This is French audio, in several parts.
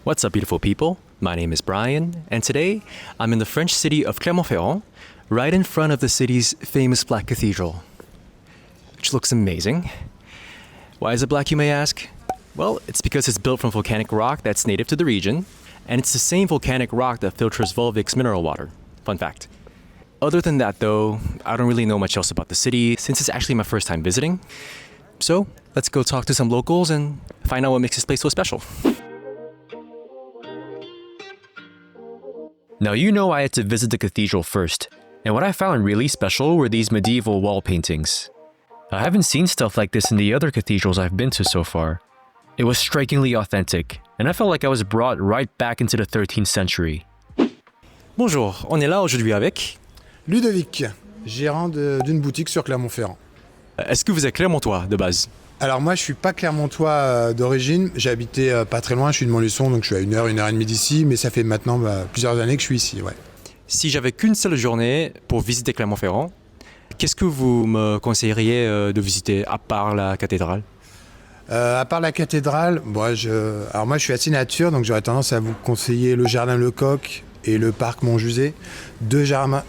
What's up, beautiful people? My name is Brian, and today I'm in the French city of Clermont-Ferrand, right in front of the city's famous black cathedral, which looks amazing. Why is it black, you may ask? Well, it's because it's built from volcanic rock that's native to the region, and it's the same volcanic rock that filters Volvic's mineral water. Fun fact. Other than that, though, I don't really know much else about the city since it's actually my first time visiting. So, let's go talk to some locals and find out what makes this place so special. Now, you know I had to visit the cathedral first, and what I found really special were these medieval wall paintings. I haven't seen stuff like this in the other cathedrals I've been to so far. It was strikingly authentic, and I felt like I was brought right back into the 13th century. Bonjour, on est là aujourd'hui avec Ludovic, gérant d'une boutique sur Clermont-Ferrand. Est-ce que vous êtes clermontois de base? Alors moi je suis pas clermontois d'origine, j'ai habité pas très loin, je suis de Montluçon, donc je suis à une heure et demie d'ici, mais ça fait maintenant plusieurs années que je suis ici, ouais. Si j'avais qu'une seule journée pour visiter Clermont-Ferrand, qu'est-ce que vous me conseilleriez de visiter à part la cathédrale? À part la cathédrale, alors moi je suis assez nature, donc j'aurais tendance à vous conseiller le jardin Lecoq et le parc Montjusé, deux jardins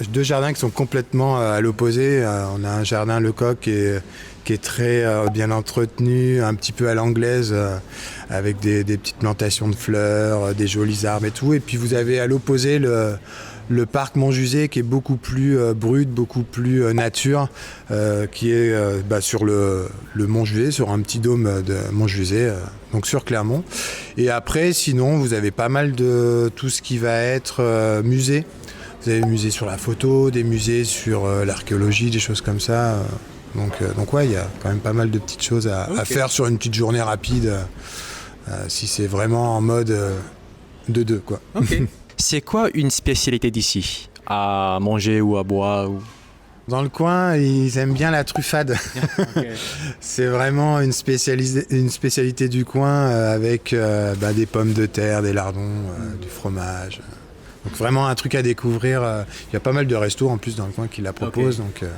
qui sont complètement à l'opposé. On a un jardin Lecoq qui est très bien entretenu, un petit peu à l'anglaise, avec des petites plantations de fleurs, des jolis arbres et tout. Et puis vous avez à l'opposé le parc Montjusé qui est beaucoup plus brut, beaucoup plus nature, qui est sur le Montjusé, sur un petit dôme de Montjusé, donc sur Clermont. Et après, sinon, vous avez pas mal de tout ce qui va être musée. Vous avez des musées sur la photo, des musées sur l'archéologie, des choses comme ça. Donc ouais, il y a quand même pas mal de petites choses à faire sur une petite journée rapide, si c'est vraiment en mode de deux, quoi. Okay. C'est quoi une spécialité d'ici? À manger ou à boire ou... Dans le coin, ils aiment bien la truffade. Okay. C'est vraiment une spécialité du coin avec des pommes de terre, des lardons, du fromage. Donc vraiment un truc à découvrir. Il y a pas mal de restos en plus dans le coin qui la proposent. Okay. Donc,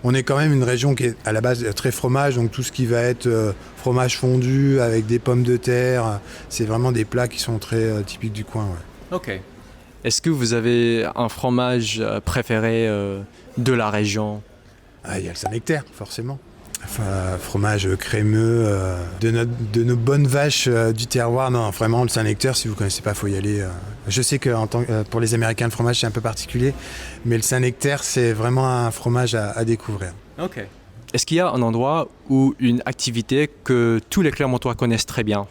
on est quand même une région qui est à la base très fromage, donc tout ce qui va être fromage fondu avec des pommes de terre, c'est vraiment des plats qui sont très typiques du coin. Ouais. Ok. Est-ce que vous avez un fromage préféré de la région? Il y a le Saint-Nectaire, forcément. Fromage crémeux de nos bonnes vaches du terroir. Non, vraiment, le Saint-Nectaire, si vous ne connaissez pas, il faut y aller. Je sais que pour les Américains, le fromage, c'est un peu particulier, mais le Saint-Nectaire, c'est vraiment un fromage à découvrir. Ok. Est-ce qu'il y a un endroit ou une activité que tous les Clermontois connaissent très bien?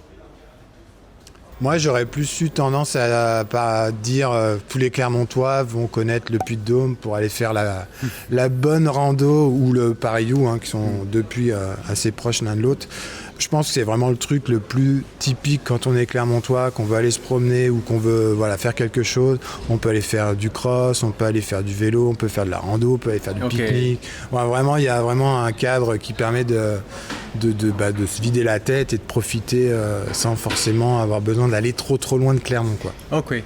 Moi, j'aurais plus eu tendance à dire tous les Clermontois vont connaître le Puy-de-Dôme pour aller faire la bonne rando ou le Pareillou, qui sont depuis assez proches l'un de l'autre. Je pense que c'est vraiment le truc le plus typique quand on est Clermontois, qu'on veut aller se promener ou qu'on veut faire quelque chose. On peut aller faire du cross, on peut aller faire du vélo, on peut faire de la rando, on peut aller faire du pique-nique. Ouais, vraiment, il y a vraiment un cadre qui permet de se vider la tête et de profiter sans forcément avoir besoin d'aller trop loin de Clermont, quoi. Ok. Ouais,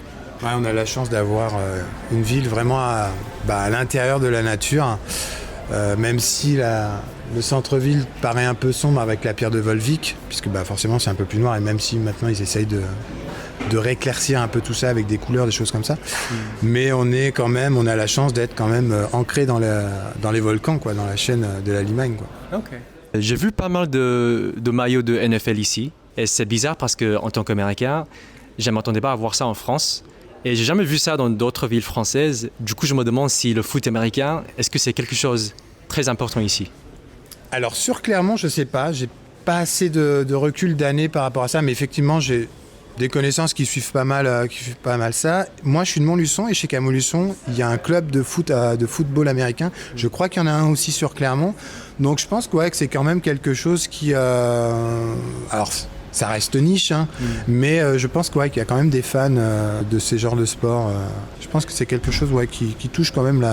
on a la chance d'avoir une ville vraiment à l'intérieur de la nature, même si le centre-ville paraît un peu sombre avec la pierre de Volvic, puisque forcément c'est un peu plus noir, et même si maintenant ils essayent de rééclaircir un peu tout ça avec des couleurs, des choses comme ça. Mais on a la chance d'être quand même ancré dans les volcans, quoi, dans la chaîne de la Limagne, quoi. Ok. J'ai vu pas mal de maillots de NFL ici, et c'est bizarre parce qu'en tant qu'Américain, je ne m'attendais pas à voir ça en France, et j'ai jamais vu ça dans d'autres villes françaises. Du coup, je me demande si le foot américain, est-ce que c'est quelque chose de très important ici? Alors sur Clermont, je sais pas, j'ai pas assez de recul d'années par rapport à ça, mais effectivement, j'ai des connaissances qui suivent pas mal ça. Moi, je suis de Montluçon et je sais qu'à Montluçon, il y a un club de football américain. Je crois qu'il y en a un aussi sur Clermont. Donc, je pense que c'est quand même quelque chose qui... Alors, ça reste niche, mais je pense qu'il y a quand même des fans de ces genres de sports. Je pense que c'est quelque chose qui touche quand même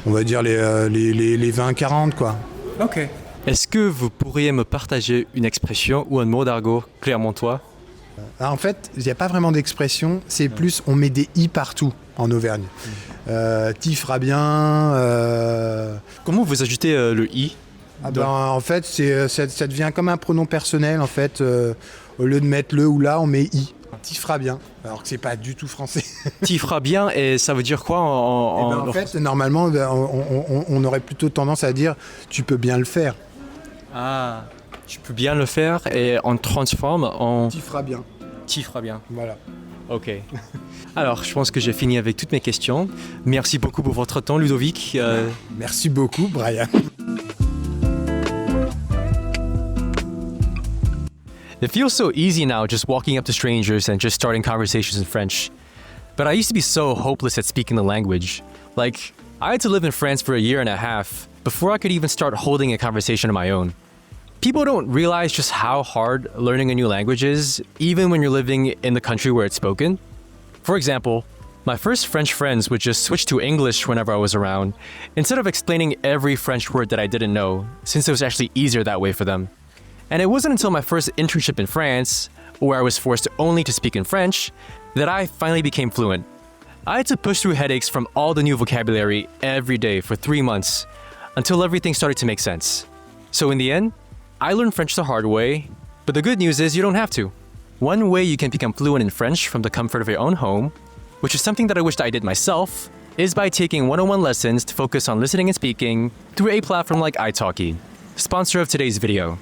on va dire les 20-40, quoi. Ok. Est-ce que vous pourriez me partager une expression ou un mot d'argot clermontois? En fait, il n'y a pas vraiment d'expression, c'est plus on met des i partout en Auvergne. T'y feras bien. Comment vous ajoutez le i? En fait, ça devient comme un pronom personnel. En fait, au lieu de mettre le ou la, on met i. Tu feras bien, alors que c'est pas du tout français. Tu feras bien, et ça veut dire quoi En fait, normalement, on aurait plutôt tendance à dire tu peux bien le faire. Ah, tu peux bien le faire et on transforme en... Tu feras bien. Tu feras bien. Voilà. Ok. Alors, je pense que j'ai fini avec toutes mes questions. Merci beaucoup pour votre temps, Ludovic. Merci beaucoup, Brian. It feels so easy now just walking up to strangers and just starting conversations in French. But I used to be so hopeless at speaking the language. Like, I had to live in France for a year and a half before I could even start holding a conversation of my own. People don't realize just how hard learning a new language is, even when you're living in the country where it's spoken. For example, my first French friends would just switch to English whenever I was around, instead of explaining every French word that I didn't know, since it was actually easier that way for them. And it wasn't until my first internship in France, where I was forced only to speak in French, that I finally became fluent. I had to push through headaches from all the new vocabulary every day for 3 months, until everything started to make sense. So in the end, I learned French the hard way, but the good news is you don't have to. One way you can become fluent in French from the comfort of your own home, which is something that I wished I did myself, is by taking one-on-one lessons to focus on listening and speaking through a platform like italki, sponsor of today's video.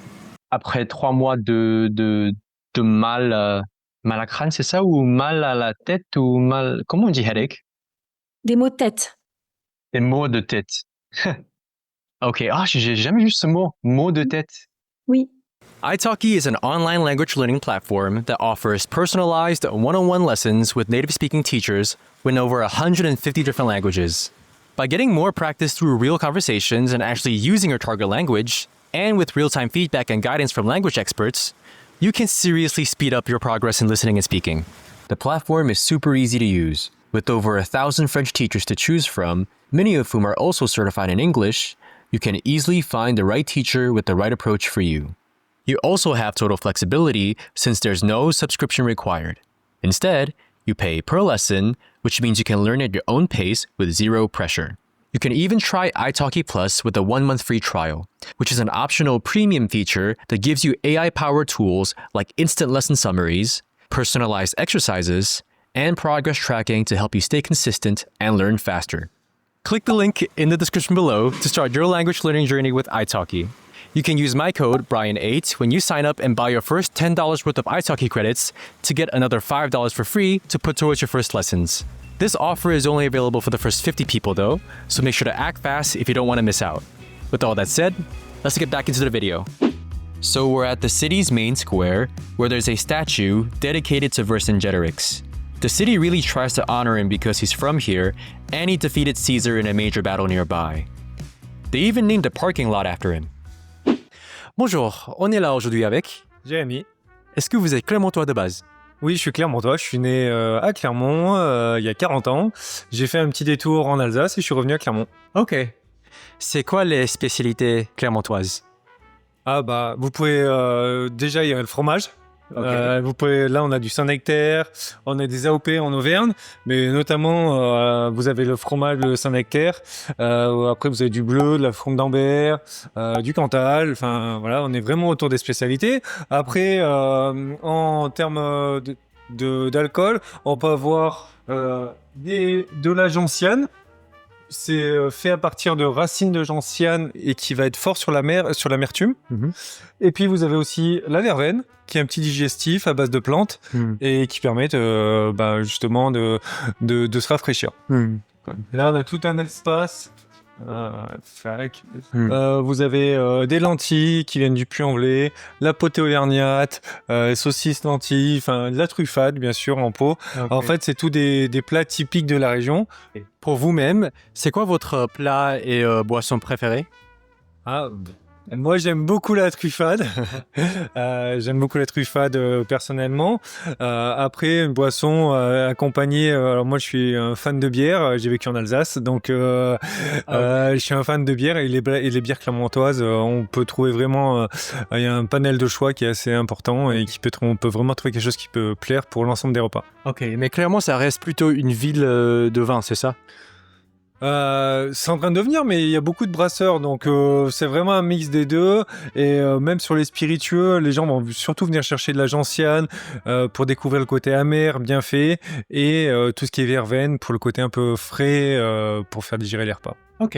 Après 3 mois de mal, mal à crâne, c'est ça? Ou mal à la tête? Ou mal... Comment on dit headache? Des maux de tête. Des maux de tête. Ok, j'ai jamais vu ce mot, maux de tête. Oui. italki is an online language learning platform that offers personalized one-on-one lessons with native-speaking teachers in over 150 different languages. By getting more practice through real conversations and actually using your target language, and with real-time feedback and guidance from language experts, you can seriously speed up your progress in listening and speaking. The platform is super easy to use, with over 1,000 French teachers to choose from, many of whom are also certified in English. You can easily find the right teacher with the right approach for you. You also have total flexibility since there's no subscription required. Instead, you pay per lesson, which means you can learn at your own pace with zero pressure. You can even try italki Plus with a 1-month free trial, which is an optional premium feature that gives you AI-powered tools like instant lesson summaries, personalized exercises, and progress tracking to help you stay consistent and learn faster. Click the link in the description below to start your language learning journey with italki. You can use my code Brian8 when you sign up and buy your first $10 worth of italki credits to get another $5 for free to put towards your first lessons. This offer is only available for the first 50 people though, so make sure to act fast if you don't want to miss out. With all that said, let's get back into the video. So we're at the city's main square, where there's a statue dedicated to Vercingetorix. The city really tries to honor him because he's from here and he defeated Caesar in a major battle nearby. They even named a parking lot after him. Bonjour, on est là aujourd'hui avec... Jérémy. Est-ce que vous êtes clermontois de base? Oui, je suis clermontois. Je suis né à Clermont il y a 40 ans. J'ai fait un petit détour en Alsace et je suis revenu à Clermont. Ok. C'est quoi les spécialités clermontoises? Ah bah, vous pouvez... déjà, il y a le fromage. Ok. Vous pouvez, là, on a du Saint-Nectaire, on a des AOP en Auvergne, mais notamment, vous avez le fromage de Saint-Nectaire. Après, vous avez du bleu, de la fronde d'Ambert, du Cantal. Enfin, voilà, on est vraiment autour des spécialités. Après, en termes d'alcool, on peut avoir de la gentiane. C'est fait à partir de racines de gentiane et qui va être fort sur l'amertume. Mhm. Et puis vous avez aussi la verveine, qui est un petit digestif à base de plantes et qui permet justement de se rafraîchir. Et là, on a tout un espace. Vous avez des lentilles qui viennent du Puy-en-Velay, la potée auvergnate, saucisses lentilles, enfin de la truffade bien sûr en pot. Okay. En fait, c'est tout des plats typiques de la région. Pour vous-même, c'est quoi votre plat et boisson préférée? Moi, j'aime beaucoup la truffade. Personnellement. Après, une boisson accompagnée. Alors moi, je suis un fan de bière. J'ai vécu en Alsace, donc je suis un fan de bière et les bières clermontoises. On peut trouver vraiment. Il y a un panel de choix qui est assez important et on peut vraiment trouver quelque chose qui peut plaire pour l'ensemble des repas. Ok, mais clairement, ça reste plutôt une ville de vin, c'est ça? C'est en train de devenir, mais il y a beaucoup de brasseurs, donc c'est vraiment un mix des deux. Et même sur les spiritueux, les gens vont surtout venir chercher de la gentiane pour découvrir le côté amer, bien fait, et tout ce qui est verveine pour le côté un peu frais pour faire digérer les repas. Ok.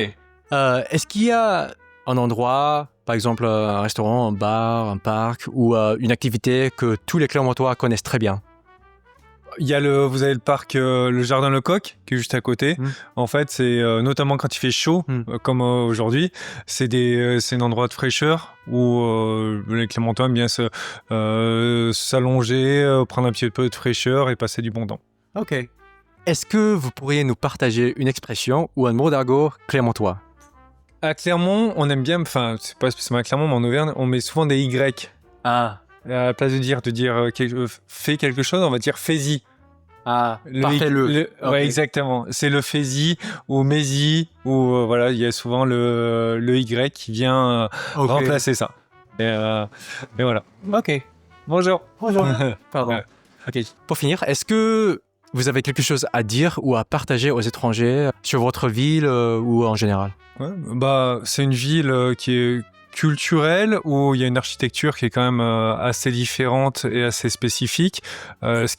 Est-ce qu'il y a un endroit, par exemple un restaurant, un bar, un parc ou une activité que tous les Clermontois connaissent très bien? Il y a vous avez le parc, le jardin lecoq qui est juste à côté. En fait, c'est notamment quand il fait chaud, comme aujourd'hui, c'est un endroit de fraîcheur où les Clermontois aiment bien s'allonger, prendre un petit peu de fraîcheur et passer du bon temps. Ok. Est-ce que vous pourriez nous partager une expression ou un mot d'argot clermontois? À Clermont, on aime bien, enfin, c'est pas spécialement à Clermont, mais en Auvergne, on met souvent des Y. Ah. À la place de dire fais quelque chose, on va dire fais-y. Ah, parfait-le. Ouais, Okay. exactement. C'est le fais-y ou mais-y, ou voilà, il y a souvent le Y qui vient remplacer ça. Et voilà. Ok. Bonjour. Bonjour. Pardon. Ok. Pour finir, est-ce que vous avez quelque chose à dire ou à partager aux étrangers sur votre ville ou en général? Ouais, bah, c'est une ville qui est culturelle où il y a une architecture qui est quand même assez différente et assez spécifique. Ce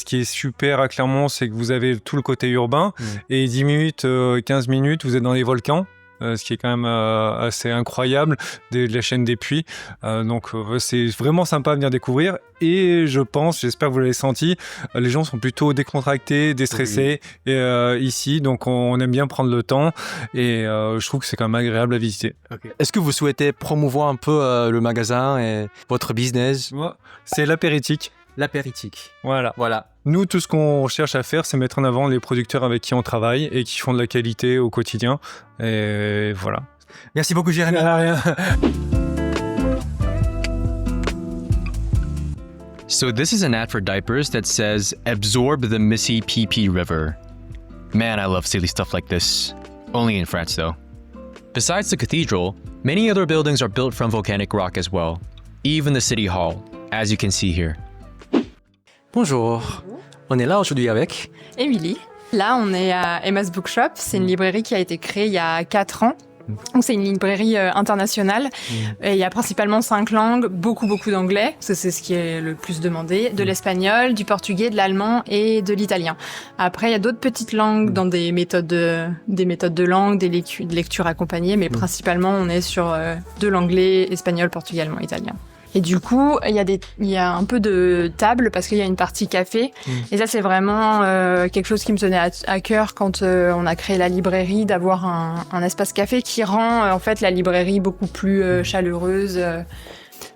qui est super à Clermont, c'est que vous avez tout le côté urbain et 10 minutes, 15 minutes, vous êtes dans les volcans. Ce qui est quand même assez incroyable de la chaîne des Puys. Donc c'est vraiment sympa à venir découvrir et j'espère que vous l'avez senti, les gens sont plutôt décontractés, déstressés ici, donc on aime bien prendre le temps et je trouve que c'est quand même agréable à visiter. Okay. Est-ce que vous souhaitez promouvoir un peu le magasin et votre business? Ouais, c'est l'apéritif. L'apéritif. Voilà. Nous, tout ce qu'on cherche à faire, c'est mettre en avant les producteurs avec qui on travaille et qui font de la qualité au quotidien. Et voilà. Merci beaucoup, Jérémy. So this is an ad for diapers that says, absorb the Mississippi River. Man, I love silly stuff like this. Only in France, though. Besides the cathedral, many other buildings are built from volcanic rock as well. Even the city hall, as you can see here. Bonjour. On est là aujourd'hui avec Émilie. Là, on est à Emma's Bookshop. C'est une librairie qui a été créée il y a 4 ans. Donc, c'est une librairie internationale. Et il y a principalement 5 langues, beaucoup d'anglais, parce que c'est ce qui est le plus demandé, de l'espagnol, du portugais, de l'allemand et de l'italien. Après, il y a d'autres petites langues dans des méthodes de langue, des lectures accompagnées, mais principalement, on est sur de l'anglais, espagnol, portugais, allemand, italien. Et du coup, il y a un peu de table parce qu'il y a une partie café. Et ça, c'est vraiment quelque chose qui me tenait à cœur quand on a créé la librairie, d'avoir un espace café qui rend en fait la librairie beaucoup plus chaleureuse.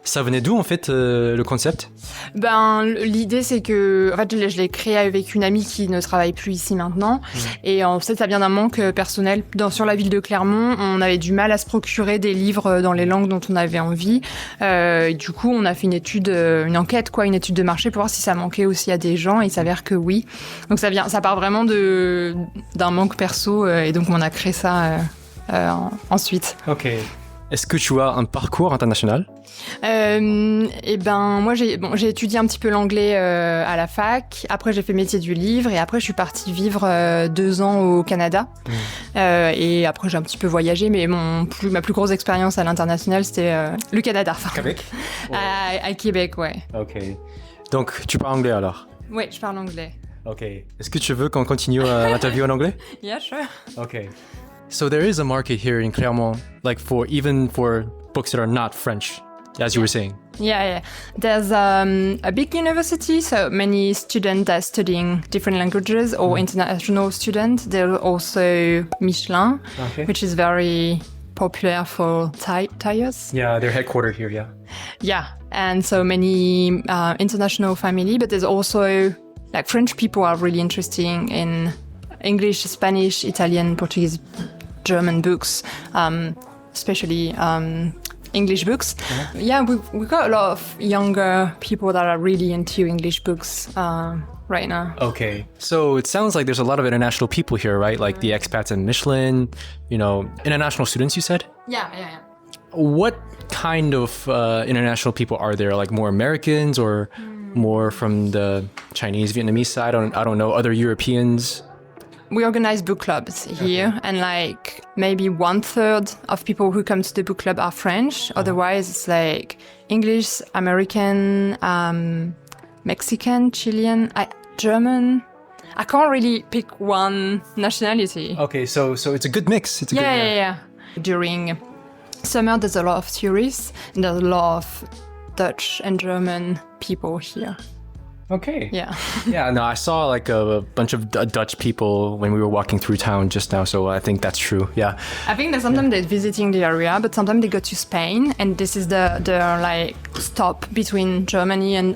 Ça venait d'où en fait le concept? L'idée c'est que en fait je l'ai créé avec une amie qui ne travaille plus ici maintenant et en fait ça vient d'un manque personnel. Sur la ville de Clermont, on avait du mal à se procurer des livres dans les langues dont on avait envie. Du coup, on a fait une étude de marché pour voir si ça manquait aussi à des gens et il s'avère que oui. Donc ça part vraiment d'un manque perso et donc on a créé ça ensuite. Ok. Est-ce que tu as un parcours international? Moi j'ai étudié un petit peu l'anglais à la fac. Après j'ai fait métier du livre et après je suis partie vivre 2 ans au Canada. Et après j'ai un petit peu voyagé, mais ma plus grosse expérience à l'international c'était le Canada. Québec? À Québec, ouais. Ok. Donc tu parles anglais alors? Ouais, je parle anglais. Ok. Est-ce que tu veux qu'on continue l'interview en anglais? Yeah, sure. Okay. So there is a market here in Clermont, like even for books that are not French, as you were saying. Yeah. There's a big university, so many students are studying different languages or international students. There's also Michelin, which is very popular for tires. Yeah, they're headquartered here, yeah. Yeah, and so many international family, but there's also like French people are really interested in English, Spanish, Italian, Portuguese, German books, especially English books. Yeah, we got a lot of younger people that are really into English books right now. Okay. So it sounds like there's a lot of international people here, right? Like the expats in Michelin, international students, you said? Yeah. What kind of international people are there? Like more Americans or more from the Chinese, Vietnamese side? I don't know, other Europeans? We organize book clubs here, and like maybe 1/3 of people who come to the book club are French. Otherwise, it's like English, American, Mexican, Chilean, German. I can't really pick one nationality. Okay, so it's a good mix. It's a Yeah. During summer, there's a lot of tourists, and there's a lot of Dutch and German people here. Okay. Yeah. Yeah, no, I saw like a bunch of Dutch people when we were walking through town just now, so I think that's true. Yeah. I think that sometimes they're visiting the area, but sometimes they go to Spain, and this is the like stop between Germany and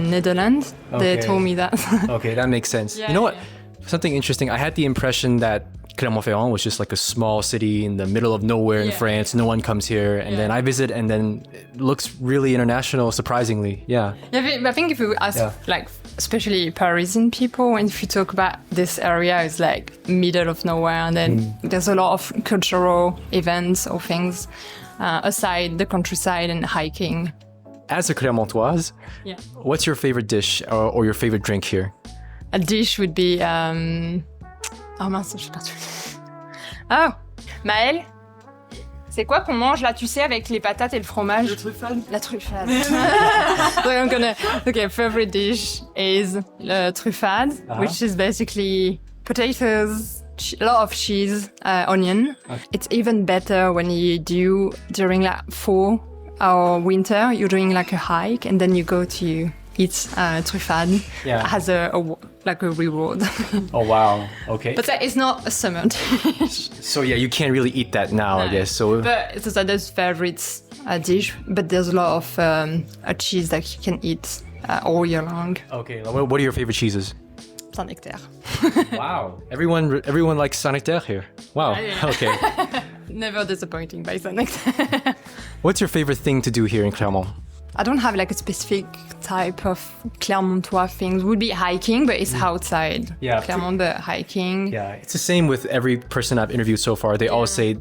Netherlands. They Okay. told me that. Okay, that makes sense. Yeah, You know what? yeah. Something interesting. I had the impression that Clermont-Ferrand was just like a small city in the middle of nowhere in Yeah. France. No one comes here, and then I visit, and then it looks really international. Surprisingly, yeah. Yeah, I think if you ask, like, especially Parisian people, and if you talk about this area, it's like middle of nowhere, and then there's a lot of cultural events or things aside the countryside and hiking. As a Clermontoise, Yeah. what's your favorite dish or your favorite drink here? A dish would be. Oh mince, je sais pas. Oh, Maëlle, c'est quoi qu'on mange là, tu sais, avec les patates et le fromage? La truffade. La truffade. So I'm gonna. Okay, favorite dish is truffade, which is basically potatoes, a lot of cheese, onion. It's even better when you do during like fall or winter. You're doing like a hike and then you go to eat truffade. Yeah. Has like a reward. Oh wow. Okay. But that is not a summer dish. So yeah, you can't really eat that now, I guess. So But it's Zada's favorite dish. But there's a lot of a cheese that you can eat all year long. okay, what are your favorite cheeses? Saint-Nectaire. Wow. Everyone likes Saint-Nectaire here. Wow. Yeah. Okay. Never disappointing by Saint-Nectaire. What's your favorite thing to do here in Clermont? I don't have like a specific type of Clermontois things. Would be hiking, but it's outside. Yeah. Clermont, but hiking. Yeah, it's the same with every person I've interviewed so far. They all say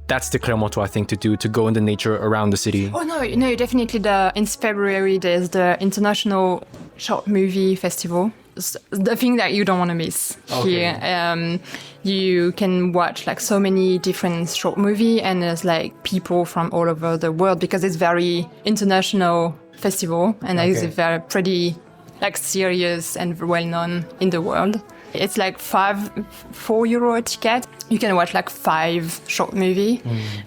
that's the Clermontois thing to do, to go in the nature around the city. Oh no, definitely in February there's the International Short Movie Festival. It's the thing that you don't want to miss here. You can watch like so many different short movie, and there's like people from all over the world because it's very international festival, and it's very pretty like serious and well known in the world. It's like €4 a ticket. You can watch like 5 short movie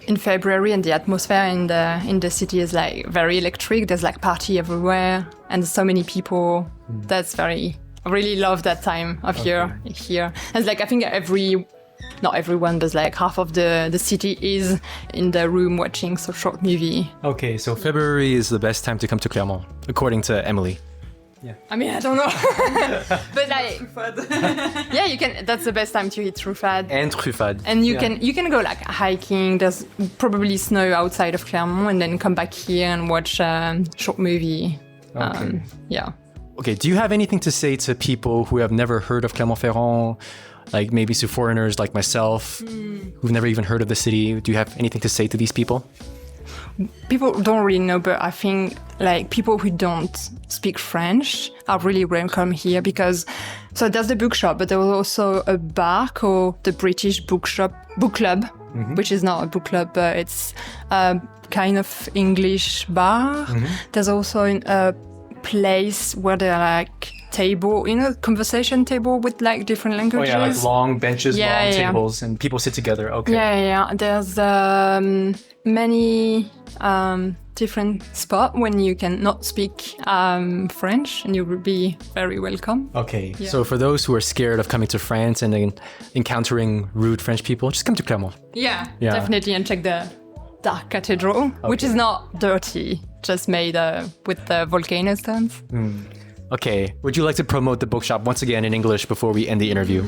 in February, and the atmosphere in the city is like very electric. There's like party everywhere, and so many people. That's very. I really love that time of year here. And like I think not everyone, but like half of the city is in the room watching some short movie. Okay, so February is the best time to come to Clermont, according to Emily. I mean, I don't know. But like, yeah, you can. That's the best time to eat truffade. And truffade. And you can go like hiking. There's probably snow outside of Clermont, and then come back here and watch short movie. Yeah. Okay, do you have anything to say to people who have never heard of Clermont-Ferrand? Like maybe to foreigners like myself, who've never even heard of the city? Do you have anything to say to these people? People don't really know, but I think like people who don't speak French are really welcome here because so there's the bookshop, but there was also a bar called the British Book Club, which is not a book club, but it's a kind of English bar. There's also a place where there are like table, conversation table with like different languages. Oh yeah, like long benches, long yeah. tables, and people sit together. Okay. Yeah. There's many different spots when you can not speak French, and you will be very welcome. Okay, so for those who are scared of coming to France and then encountering rude French people, just come to Clermont. Yeah, definitely, and check the Dark Cathedral, which is not dirty, just made with the volcano stones. Okay, would you like to promote the bookshop once again in English before we end the interview?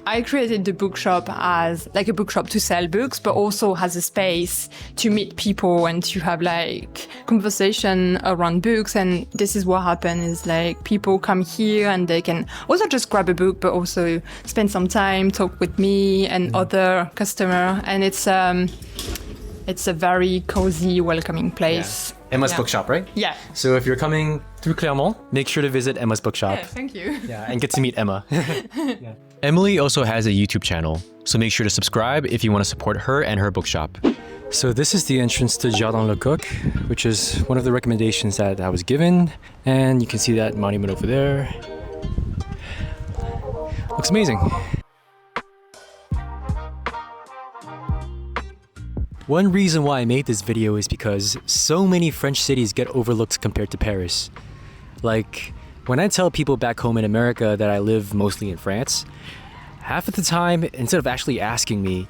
I created the bookshop as like a bookshop to sell books, but also has a space to meet people and to have like conversation around books. And this is what happened is like people come here and they can also just grab a book, but also spend some time, talk with me and other customer. And it's a very cozy, welcoming place. Yeah. Emma's Yeah. bookshop, right? Yeah. So if you're coming through Clermont, make sure to visit Emma's bookshop. Yeah, thank you. Yeah, and get to meet Emma. Yeah. Emily also has a YouTube channel, so make sure to subscribe if you want to support her and her bookshop. So this is the entrance to Jardin lecoq, which is one of the recommendations that I was given, and you can see that monument over there. Looks amazing. One reason why I made this video is because so many French cities get overlooked compared to Paris. Like, when I tell people back home in America that I live mostly in France, half of the time, instead of actually asking me,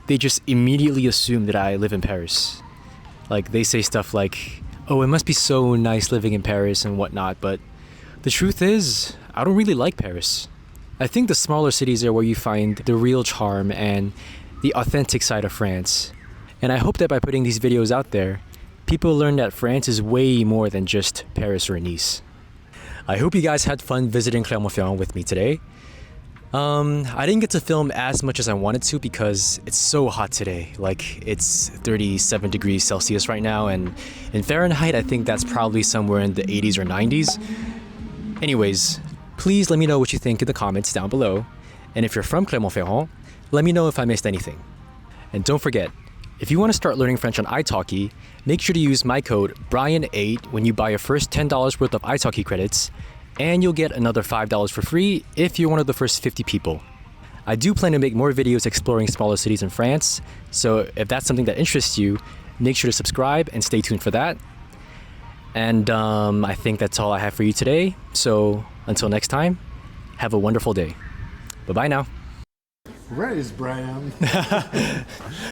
they just immediately assume that I live in Paris. Like, they say stuff like, oh, it must be so nice living in Paris and whatnot, but the truth is, I don't really like Paris. I think the smaller cities are where you find the real charm and the authentic side of France. And I hope that by putting these videos out there, people learn that France is way more than just Paris or Nice. I hope you guys had fun visiting Clermont-Ferrand with me today. I didn't get to film as much as I wanted to because it's so hot today. Like, it's 37 degrees Celsius right now, and in Fahrenheit, I think that's probably somewhere in the 80s or 90s. Anyways, please let me know what you think in the comments down below. And if you're from Clermont-Ferrand, let me know if I missed anything. And don't forget, if you want to start learning French on italki, make sure to use my code BRIAN8 when you buy your first $10 worth of italki credits, and you'll get another $5 for free if you're one of the first 50 people. I do plan to make more videos exploring smaller cities in France, so if that's something that interests you, make sure to subscribe and stay tuned for that. And I think that's all I have for you today, so until next time, have a wonderful day. Bye-bye now. Where is Brian?